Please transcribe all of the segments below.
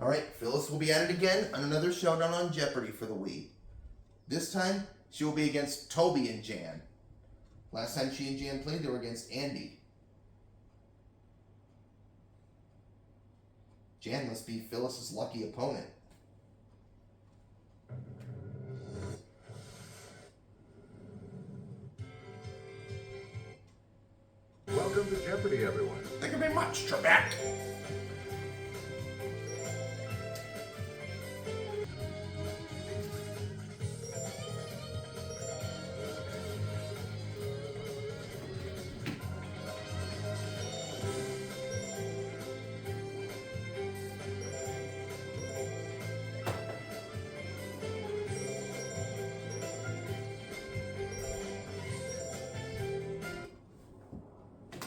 Alright, Phyllis will be at it again on another Showdown on Jeopardy for the Wii. This time, she will be against Toby and Jan. Last time she and Jan played, they were against Andy. Jan must be Phyllis's lucky opponent. Welcome to Jeopardy, everyone. Thank you very much, Trebek.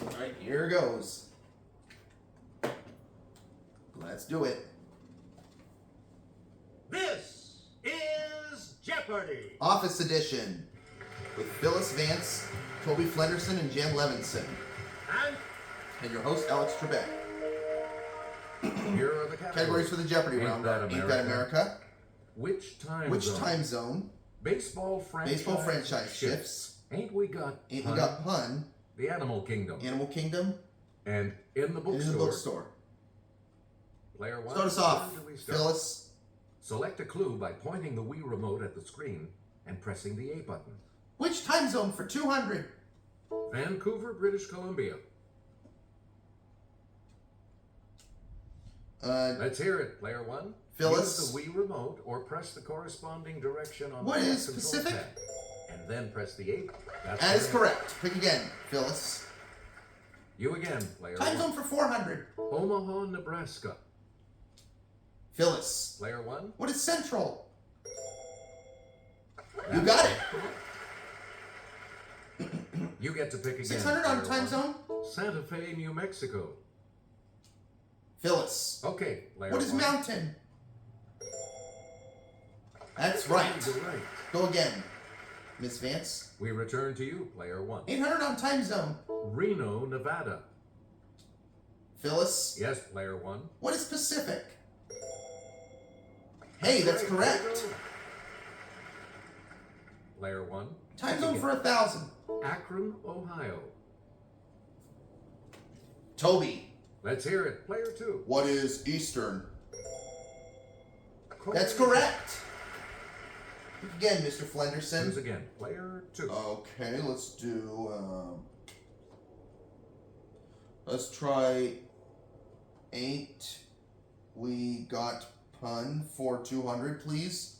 Alright, here goes. Let's do it. This is Jeopardy! Office Edition with Phyllis Vance, Toby Flenderson, and Jan Levinson. And your host, Alex Trebek. Here are the Categories for the Jeopardy round. Ain't That America? Which time Which zone? time zone? Baseball franchise shifts. Ain't we got Ain't pun? We Got Pun? The Animal Kingdom. Animal Kingdom? And in the bookstore. In the bookstore. Player one. Start us off, Where do we start? Phyllis. Select a clue by pointing the Wii remote at the screen and pressing the A button. Which time zone for 200? Vancouver, British Columbia. Let's hear it, player one. Phyllis. Use the Wii remote or press the corresponding direction on What the is control Pacific? pad, and then press the A button. That is correct. Pick again, Phyllis. You again, player Time one. zone for 400. Omaha, Nebraska. Phyllis. Player one. What is Central? You got it. You get to pick again. 600 on player time one. zone. Santa Fe, New Mexico. Phyllis. Okay, player What is one. mountain? That's right. You're right. Go again, Miss Vance. We return to you, player one. 800 on time zone. Reno, Nevada. Phyllis. Yes, player one. What is Pacific? Hey, that's Great, there you correct. go. Player one. Time Pick zone again. for 1,000. Akron, Ohio. Toby. Let's hear it, player two. What is Eastern? Kobe. That's correct. Pick again, Mr. Choose Flenderson. again, player two. Okay, let's do, let's try Ain't We Got Pun for 200, please.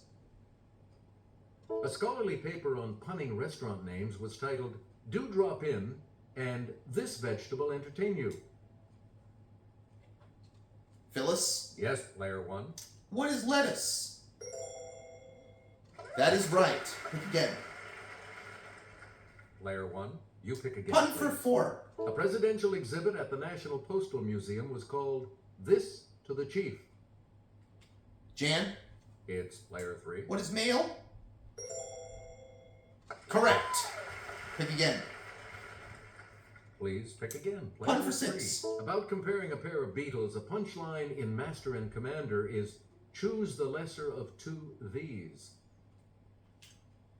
A scholarly paper on punning restaurant names was titled Do Drop In and This Vegetable Entertain You. Phyllis. Yes, player one. What is lettuce? That is right. Pick again. Player one. You pick again. Pun for please. 4. A presidential exhibit at the National Postal Museum was called This to the Chief. Jan. It's player three. What is mail? Correct. Pick again. Please pick again. Pun Player for three. 6. About comparing a pair of beetles, a punchline in Master and Commander is choose the lesser of two these.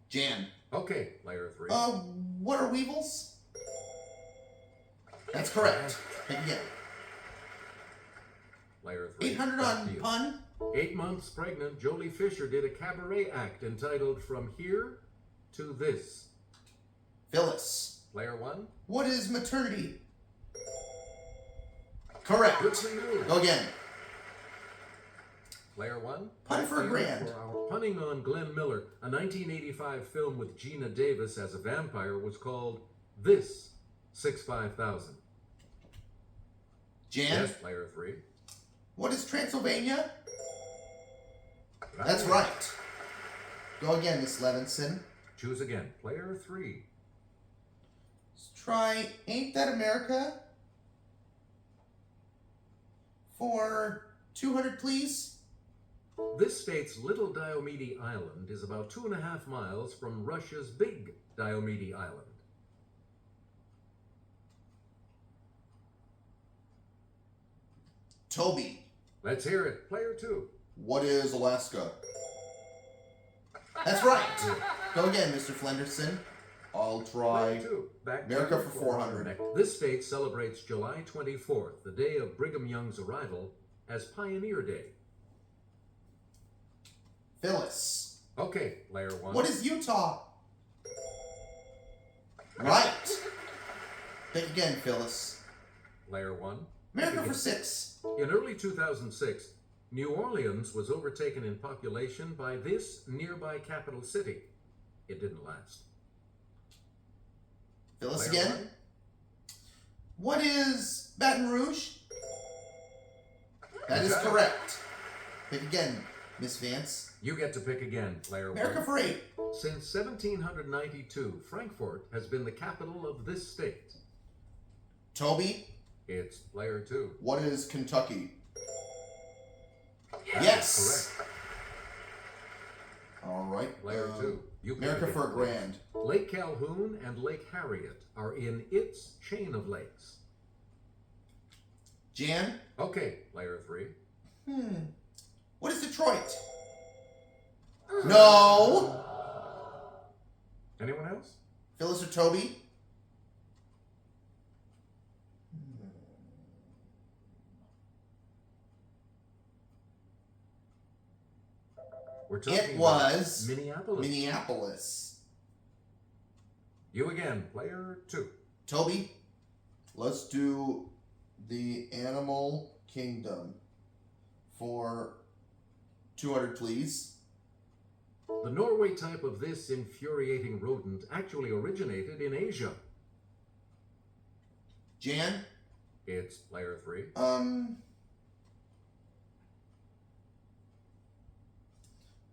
Jan. Okay, player three. What are weevils? That's correct. Pick again. Player three. 800 Back to on you. pun. 8 months pregnant, Jolie Fisher did a cabaret act entitled From Here to This. Phyllis. Player one. What is maternity? Good Correct. for you. Go again. Player one. Pun for a Here grand. For our punning on Glenn Miller, a 1985 film with Gina Davis as a vampire was called This 65000. Jan. Yes, player three. What is Transylvania? That's right. Go again, Miss Levinson. Choose again. Player three. Let's try Ain't That America for 200, please. This state's Little Diomede Island is about 2.5 miles from Russia's Big Diomede Island. Toby. Let's hear it. Player 2. What is Alaska? That's right. Go again, Mr. Flenderson. I'll try Player 2. Back to America you for 400. This state celebrates July 24th, the day of Brigham Young's arrival, as Pioneer Day. Phyllis. Okay, player 1. What is Utah? Right. Pick again, Phyllis. Player 1. America for 6. In early 2006, New Orleans was overtaken in population by this nearby capital city. It didn't last. Phyllis Player again. 1. What is Baton Rouge? That is got it. correct. Pick again, Miss Vance. You get to pick again, player 1. America for 8. Since 1792, Frankfurt has been the capital of this state. Toby. It's player 2. What is Kentucky? That Yes. is correct. All right. Player 2. You pick America again, for a please. grand. Lake Calhoun and Lake Harriet are in its chain of lakes. Jan. Okay, player 3. What is Detroit? No. Anyone else? Phyllis or Toby? We're talking It was about Minneapolis. Minneapolis. You again, player 2. Toby, let's do the Animal Kingdom for 200, please. The Norway type of this infuriating rodent actually originated in Asia. Jan, It's player 3.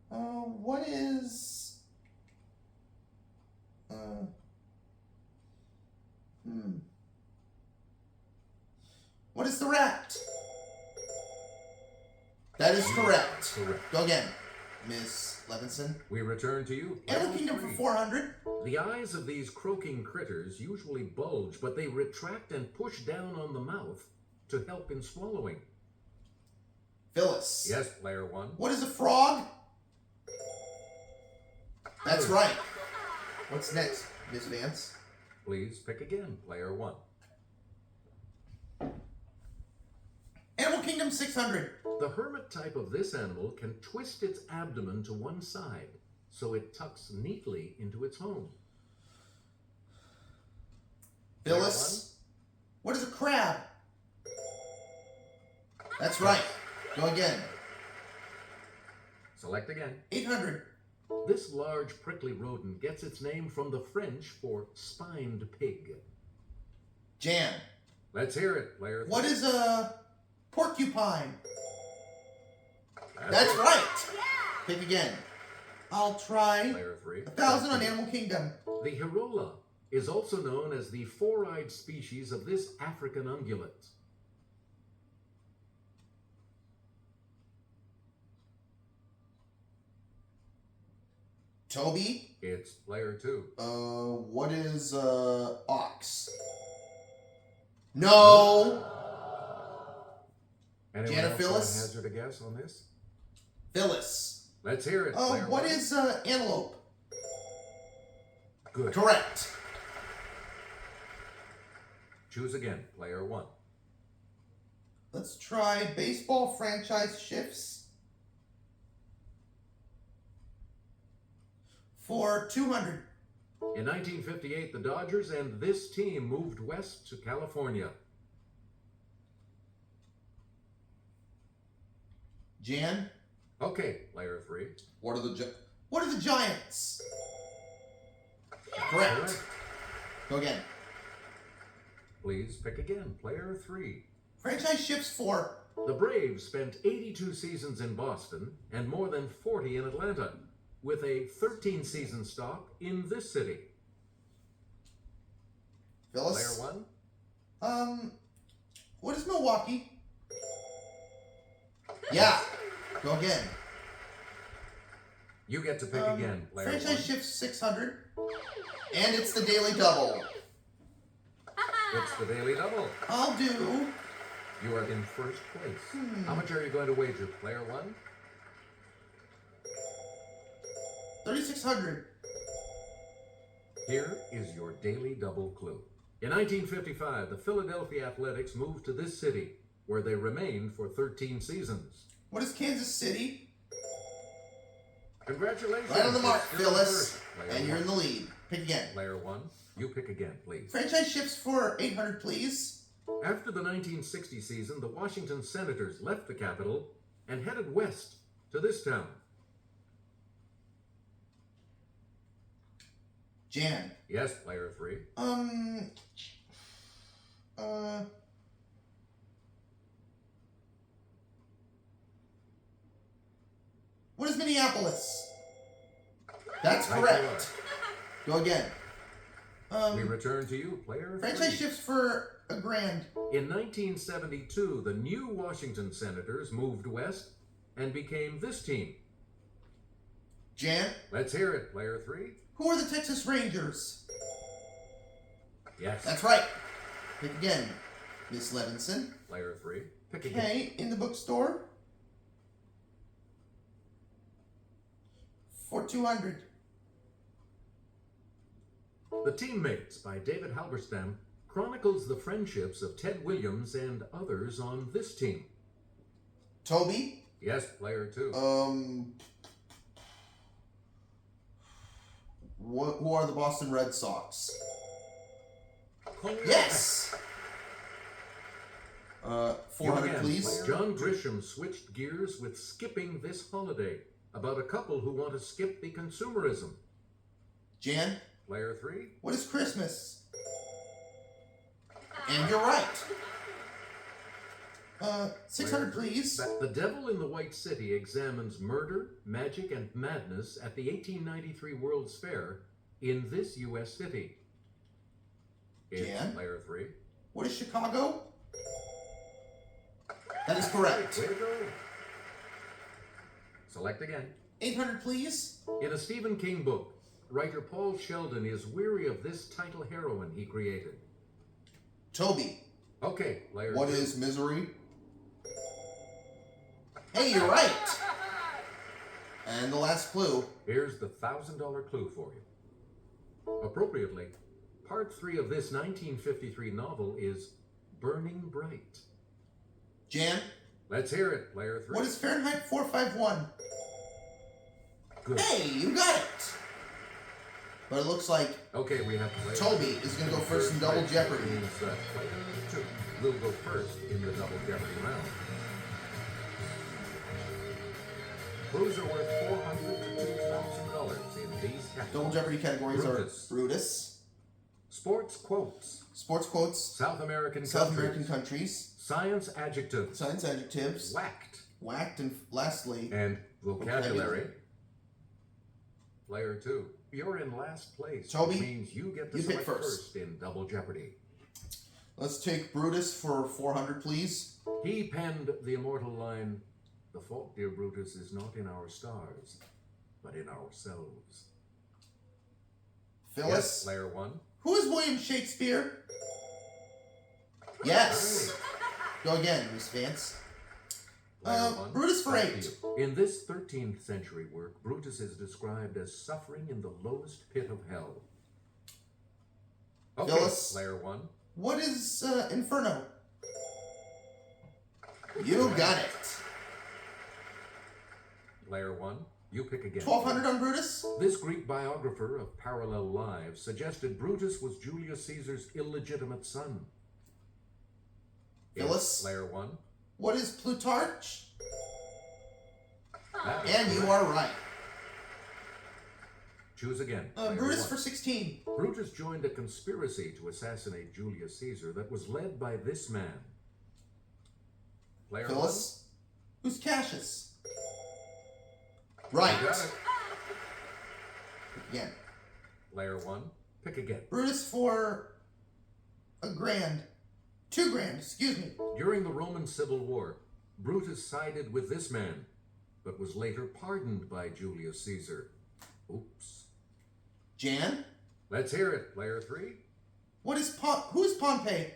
what is, what is the rat? That is correct. Correct. Go again, Miss Levinson. We return to you. Animal player Kingdom for 3. 400. The eyes of these croaking critters usually bulge, but they retract and push down on the mouth to help in swallowing. Phyllis. Yes, player 1. What is a frog? That's right. What's next, Miss Vance? Please pick again, player 1. Animal Kingdom 600. The hermit type of this animal can twist its abdomen to one side, so it tucks neatly into its home. Phyllis. What is a crab? That's right. Go again. Select again. 800. This large prickly rodent gets its name from the French for spined pig. Jan. Let's hear it, player 3. What is a porcupine? That's That's it. right. Pick again. I'll try Player 3. 1,000 on Animal Kingdom. The Hirola is also known as the four-eyed species of this African ungulate. Toby. It's player 2. What is ox? No. Anyone Janet else Phyllis? want to hazard a guess on this? Phyllis. Let's hear it. player What 1. is antelope? Good. Correct. Choose again, player 1. Let's try baseball franchise shifts for 200. In 1958, the Dodgers and this team moved west to California. Jan, Okay, player 3. what are the Giants? Correct. Go again. Please pick again, player 3. Franchise shifts for The Braves spent 82 seasons in Boston and more than 40 in Atlanta, with a 13-season stop in this city. Phyllis. Player 1. What is Milwaukee? Yeah. Go again. You get to pick again, player 1. Franchise shifts 600. And it's the Daily Double. It's the Daily Double. I'll do You are in first place. How much are you going to wager, player one? 3,600. Here is your daily double clue. In 1955, the Philadelphia Athletics moved to this city, where they remained for 13 seasons. What is Kansas City? Congratulations. Right on the mark, You're still in Phyllis. first. Player And you're one. in the lead. Pick again. Player one, you pick again, please. Franchise ships for 800, please. After the 1960 season, the Washington Senators left the capital and headed west to this town. Jan. Yes, player three. What is Minneapolis? That's Right correct. Go again. We return to you, player Franchise three. ships for $1,000. In 1972, the new Washington Senators moved west and became this team. Jan. Let's hear it, player three. Who are the Texas Rangers? Yes. That's right. Pick again, Miss Levinson. Player three. Pick again. Okay, in the bookstore. For 200. The Teammates by David Halberstam chronicles the friendships of Ted Williams and others on this team. Toby. Yes, player two. Who are the Boston Red Sox? Cole. Yes. 400, You again, please. player. John Grisham switched gears with Skipping This Holiday, about a couple who want to skip the consumerism. Jan. Player three. What is Christmas? And you're right. 600, Player three. please. The Devil in the White City examines murder, magic, and madness at the 1893 World's Fair in this U.S. city. It's Jan? player three. What is Chicago? That is correct. Way to go. Select again. 800, please. In a Stephen King book, writer Paul Sheldon is weary of this title heroine he created. Toby. Okay, player What two. is misery? Hey, you're right. And the last clue. Here's the $1,000 clue for you. Appropriately, part 3 of this 1953 novel is Burning Bright. Jan. Let's hear it, player 3. What is Fahrenheit 451? Good. Hey, you got it. But it looks like Okay, we have to play. Toby is going to go first in Double Jeopardy. Means, player 2 will go first in the Double Jeopardy round. Clues are worth $400 to $2,000 in these categories. Double Jeopardy categories Brutus. are Brutus, Sports quotes. sports quotes, South American South countries. American countries, Science adjectives. science adjectives, Whacked. whacked, and lastly, And vocabulary. Vocabulary. Player 2. You're in last place. Toby, Which means you get to you pick select first. in Double Jeopardy. let's take Brutus for 400, please. He penned the immortal line, "The fault, dear Brutus, is not in our stars, but in ourselves." Phyllis. Yes, player 1. Who is William Shakespeare? Yes. Go again, Miss Vance. Player 1. Brutus for back 8. to you. In this 13th century work, Brutus is described as suffering in the lowest pit of hell. Okay, Phyllis. player 1. What is Inferno? You got it. Player 1. You pick again. 1,200 on Brutus. This Greek biographer of parallel lives suggested Brutus was Julius Caesar's illegitimate son. Phyllis. Yes, player 1. What is Plutarch? That is And you correct. are right. Choose again. Player Brutus 1. for 16. Brutus joined a conspiracy to assassinate Julius Caesar that was led by this man. Player 1. Phyllis. Who's Cassius? You Right. got it. Again. Player 1. Pick again. Brutus for $1,000. $2,000, excuse me. During the Roman Civil War, Brutus sided with this man, but was later pardoned by Julius Caesar. Oops. Jan. Let's hear it, player 3. Who is Pompey?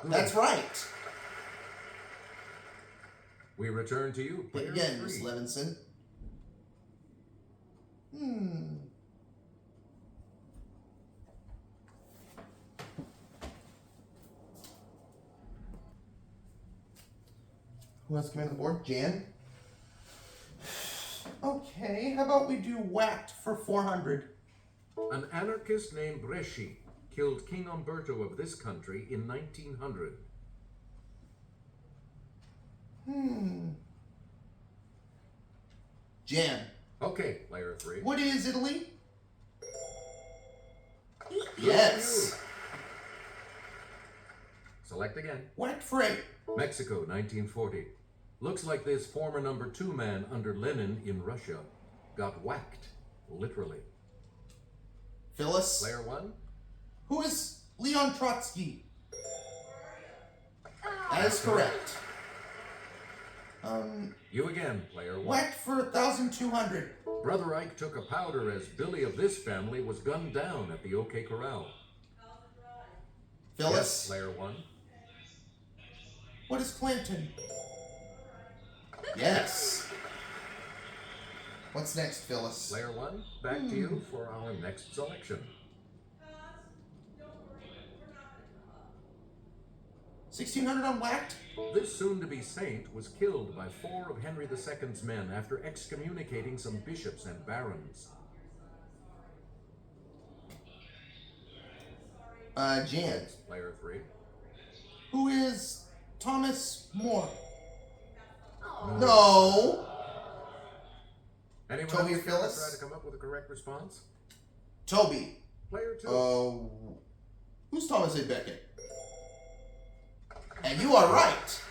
That's right. We return to you, Pick player again, 3. Miss Levinson. Who has command of the board? Jan? Okay, how about we do whacked for 400? An anarchist named Bresci killed King Umberto of this country in 1900. Jan. Okay, player 3. What is Italy? Yes. Select again. Whacked for 8. Mexico, 1940. Looks like this former number 2 man under Lenin in Russia got whacked, literally. Phyllis. Player 1. Who is Leon Trotsky? That is correct. You again, player 1. Whacked for 1,200. Brother Ike took a powder as Billy of this family was gunned down at the OK Corral. Phyllis. Yes, player 1. What is Clinton? Yes. What's next, Phyllis? Player 1, back to you for our next selection. 1,600 on whacked? This soon-to-be saint was killed by 4 of Henry II's men after excommunicating some bishops and barons. Jan. Player 3. Who is Thomas More? Oh. No. Anyone Toby or else care to Phyllis? try to come up with a correct response? Toby. Player 2. Who's Thomas A. Becket? And you are right.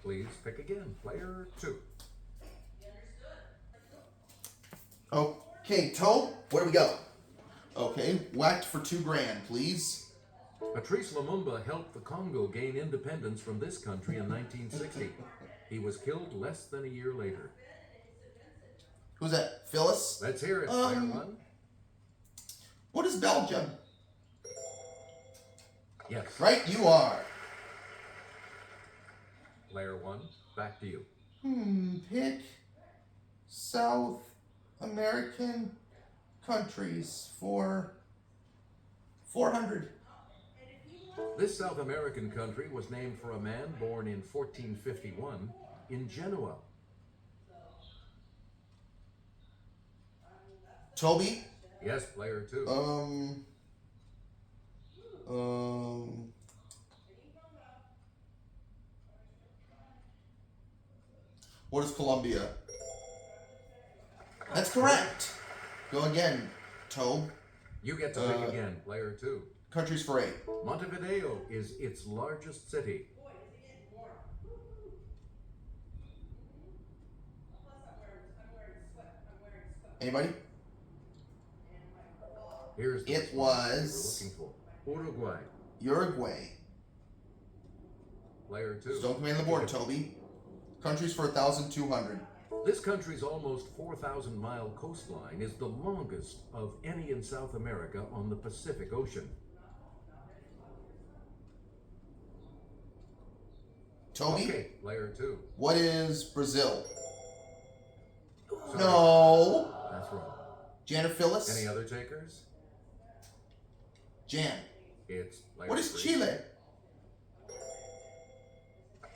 Please pick again. Player 2. Okay, Tobe, where do we go? Okay, whacked for $2,000, please. Patrice Lumumba helped the Congo gain independence from this country in 1960. He was killed less than a year later. Who's that? Phyllis? Let's hear it, player 1. What is Belgium? Yes. Right, you are. Player 1, back to you. Pick South American countries for 400. This South American country was named for a man born in 1451 in Genoa. Toby? Yes, player 2. What is Colombia? That's correct. Go again, Tobe. You get to pick again, player 2. Countries for 8. Montevideo is its largest city. Anybody? Here's the It response was we were looking for. Uruguay. Uruguay. Player 2. Don't command the board, Toby. Countries for 1,200. This country's almost 4,000-mile coastline is the longest of any in South America on the Pacific Ocean. Toby? Okay, player 2. What is Brazil? Sorry. No. That's wrong. Jan or Phyllis? Any other takers? Jan. It's player What is 3. Chile?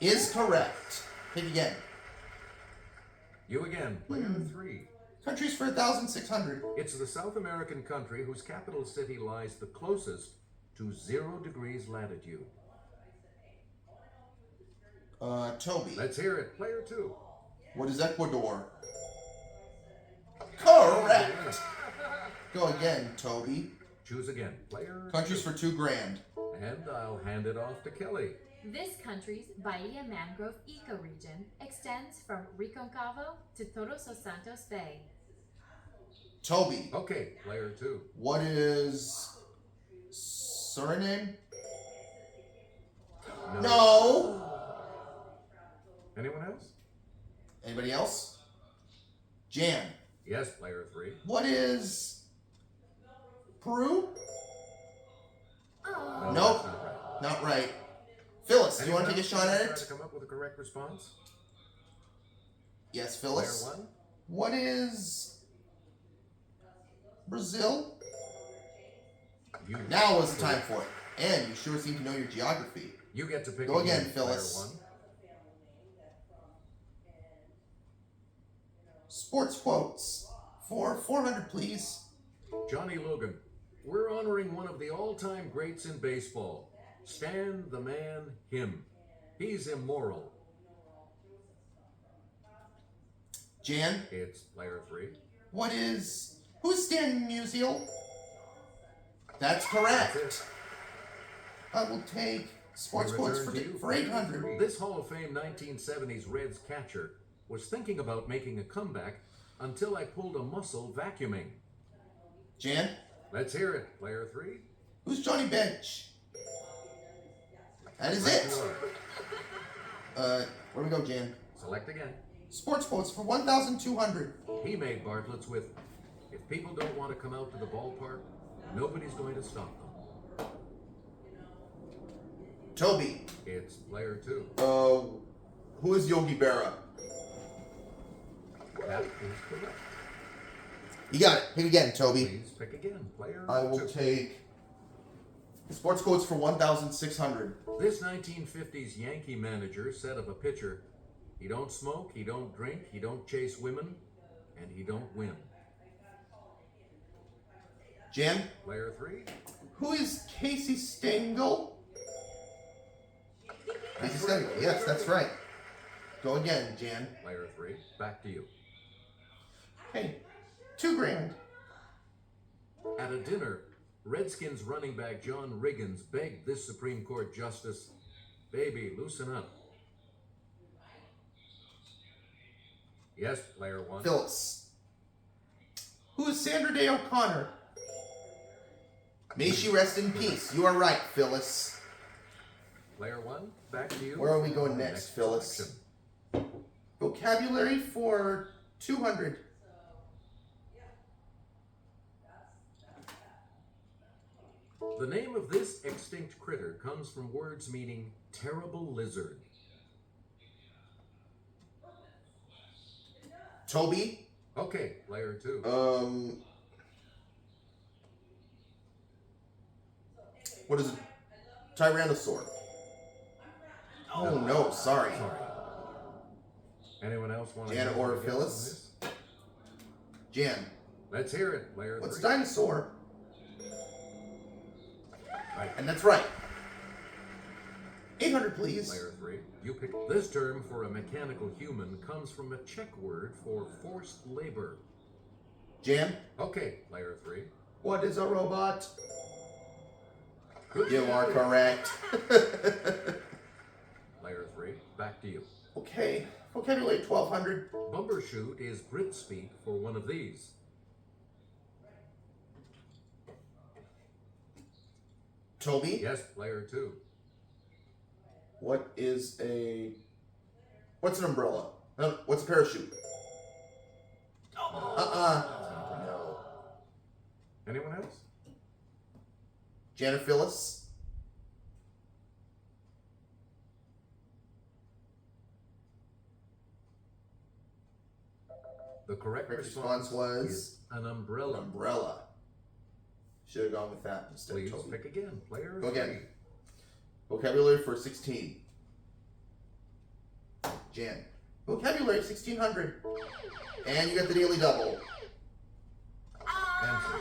Is correct. Pick again. You again, player 3. Countries for 1,600. It's the South American country whose capital city lies the closest to 0 degrees latitude. Toby. Let's hear it, player 2. What is Ecuador? Correct. Go again, Toby. Choose again, player Countries 2. for $2,000. And I'll hand it off to Kelly. This country's Bahia Mangrove ecoregion extends from Reconcavo to Todos os Santos Bay. Toby. Okay, player 2. What is Suriname? No. Anyone else? Anybody else? Jan. Yes, player 3. What is Peru? Oh. No, Nope. that's not right. Not right. Phyllis, do you want to take a shot at Try it? to come up with a correct response? Yes, Player Phyllis. 1? What is Brazil? You Now is the time for it. And you sure seem to know your geography. You get to pick Go again, player Phyllis. 1. Sports quotes for 400, please. Johnny Logan. We're honoring one of the all-time greats in baseball. Stan the Man Him. He's immoral. Jan, It's player 3. who's Stan Musial? That's correct. That's it. I will take sports We quotes return to you, for 800. This Hall of Fame 1970s Reds catcher was thinking about making a comeback until I pulled a muscle vacuuming. Jan, Let's hear it, player 3. who's Johnny Bench? That is Right it. you are. Where we go, Jan? Select again. Sports quotes for 1,200. He made Bartlett's with, if people don't want to come out to the ballpark, nobody's going to stop them. Toby, It's player 2. who is Yogi Berra? That is correct. You got it. Pick again, Toby. Please pick again, player I will 2. take sports quotes for 1,600. This 1950s Yankee manager said of a pitcher, he don't smoke, he don't drink, he don't chase women, and he don't win. Jan, Player 3. who is Casey Stengel? Casey Stengel. Yes, that's right. Go again, Jan. Player 3. Back to you. Hey, $2,000. At a dinner, Redskins running back John Riggins begged this Supreme Court justice, baby, loosen up. Yes, player 1. Phyllis. Who is Sandra Day O'Connor? May she rest in peace. You are right, Phyllis. Player 1, back to you. Where are we going next, Phyllis? selection. Vocabulary for 200. The name of this extinct critter comes from words meaning terrible lizard. Toby. Okay, player 2. What is it? Tyrannosaur. Oh no, sorry. Sorry. Anyone else want to Jan take or a guess on Phyllis? this? Jan. Let's hear it, player What's 3. dinosaur? Right. And that's right. 800, please. Player 3. You pick. This term for a mechanical human comes from a Czech word for forced labor. Jan. Okay, player 3. What is a robot? Good You job. are correct. Player 3. Back to you. Okay. Vocabulary 1,200. Bumbershoot is Brit speak for one of these. Toby. Yes, player 2. What's an umbrella? What's a parachute? No. Anyone else? Jan or Phyllis? The correct Correct response response was is an an umbrella. umbrella. Should have gone with that instead Please of Toby. pick again, player Go 3. again. Vocabulary for 16. Jan. Vocabulary 1,600. And you got the daily double. Answer.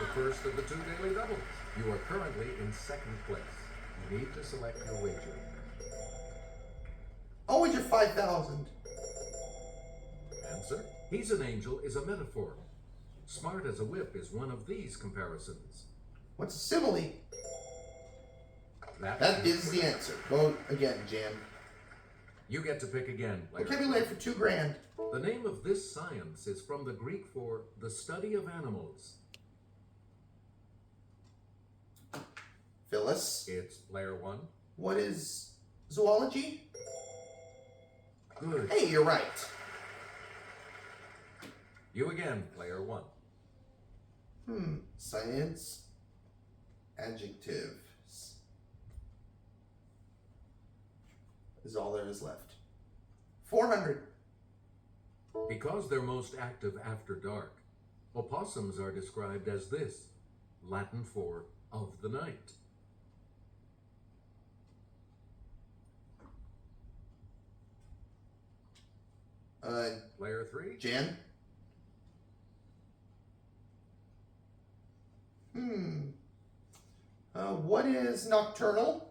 The first of the 2 daily doubles. You are currently in second place. You need to select your wager. I'll wager 5,000. Answer. He's an angel is a metaphor. Smart as a whip is one of these comparisons. What's a simile? That That is the answer. Go again, Jan. You get to pick again, player. Vocabulary for $2,000. The name of this science is from the Greek for the study of animals. Phyllis. It's player 1. What is zoology? Good. Hey, you're right. You again, player 1. Science. Adjectives. is all there is left. 400. Because they're most active after dark, opossums are described as this, Latin for of the night. Player 3. Jan? What is nocturnal?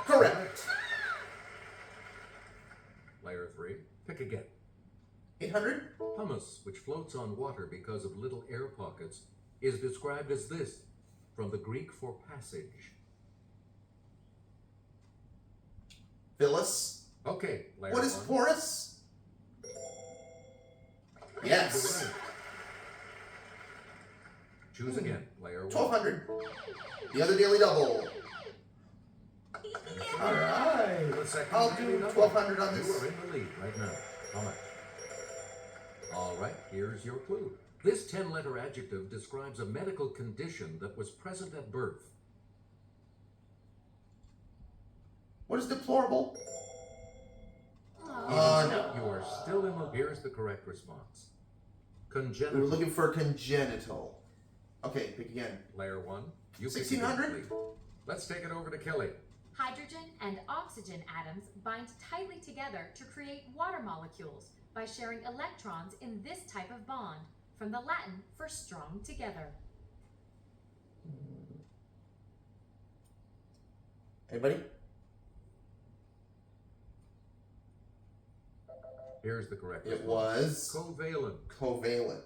Correct. Player 3. Pick again. 800? Pumice, which floats on water because of little air pockets, is described as this, from the Greek for passage. Phyllis? Okay, player What is 1. porous? Yes. Choose again, player 1. 1200. The other daily double. All right. The second I'll daily do double. 1200 on You this. are in the lead right now. How much? All right, here's your clue. This 10-letter adjective describes a medical condition that was present at birth. What is deplorable? Oh. You are still in the... Here's the correct response. We Congenital. were looking for congenital. Okay, pick again. Player 1. You pick 1600? again, please. Let's take it over to Kelly. Hydrogen and oxygen atoms bind tightly together to create water molecules by sharing electrons in this type of bond, from the Latin for strong together. Anybody? Here's the correct It response. was Covalent. covalent.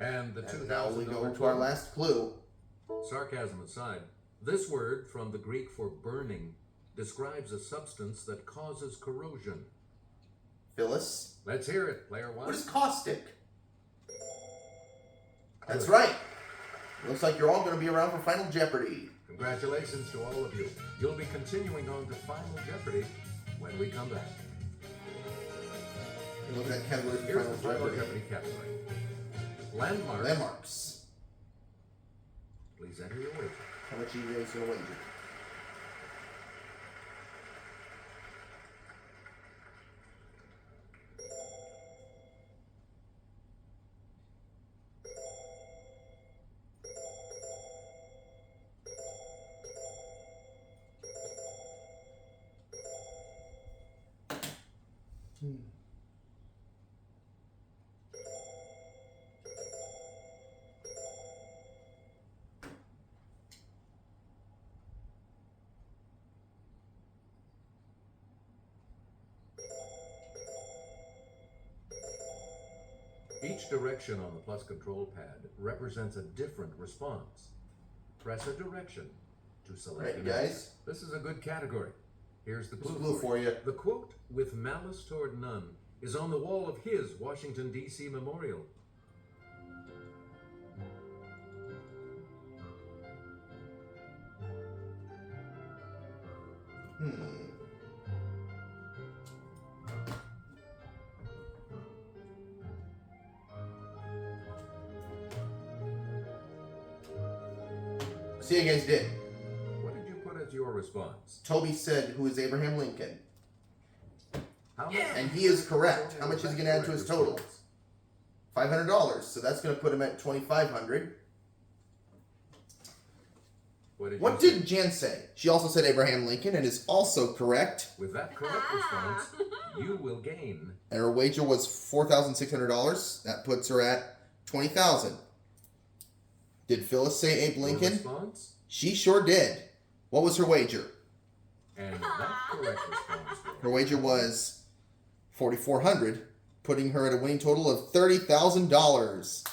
And the And now we go $2,000 to our last clue. Sarcasm aside, this word from the Greek for burning describes a substance that causes corrosion. Phyllis? Let's hear it, player 1. What is caustic? That's Good. right. Looks like you're all going to be around for Final Jeopardy. Congratulations to all of you. You'll be continuing on to Final Jeopardy when we come back. You look at that category for Here's the Final Final Jeopardy. Jeopardy category. Landmarks. Landmarks. Please enter your wager. How much are you guys going to wager? Each direction on the plus control pad represents a different response. Press a direction to select Right, an you guys? answer. This is a good category. Here's the There's a clue, clue for you. The quote, "with malice toward none," is on the wall of his Washington, D.C. memorial. See how you guys did. What did you put as your response? Toby said, who is Abraham Lincoln? How much? And he is correct. How much is he going to add to his total? $500. So that's going to put him at $2,500. What you did Jan say? She also said Abraham Lincoln and is also correct. With that correct response, you will gain. And her wager was $4,600. That puts her at $20,000. Did Phyllis say Abe Your Lincoln? response? She sure did. What was her wager? And that correct response Her wager was $4,400, putting her at a winning total of $30,000.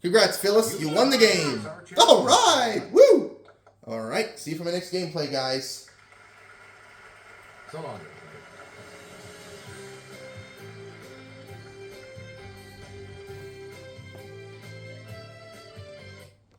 Congrats, Phyllis. You won the game. All right. Woo. All right. See you for my next gameplay, guys. So long.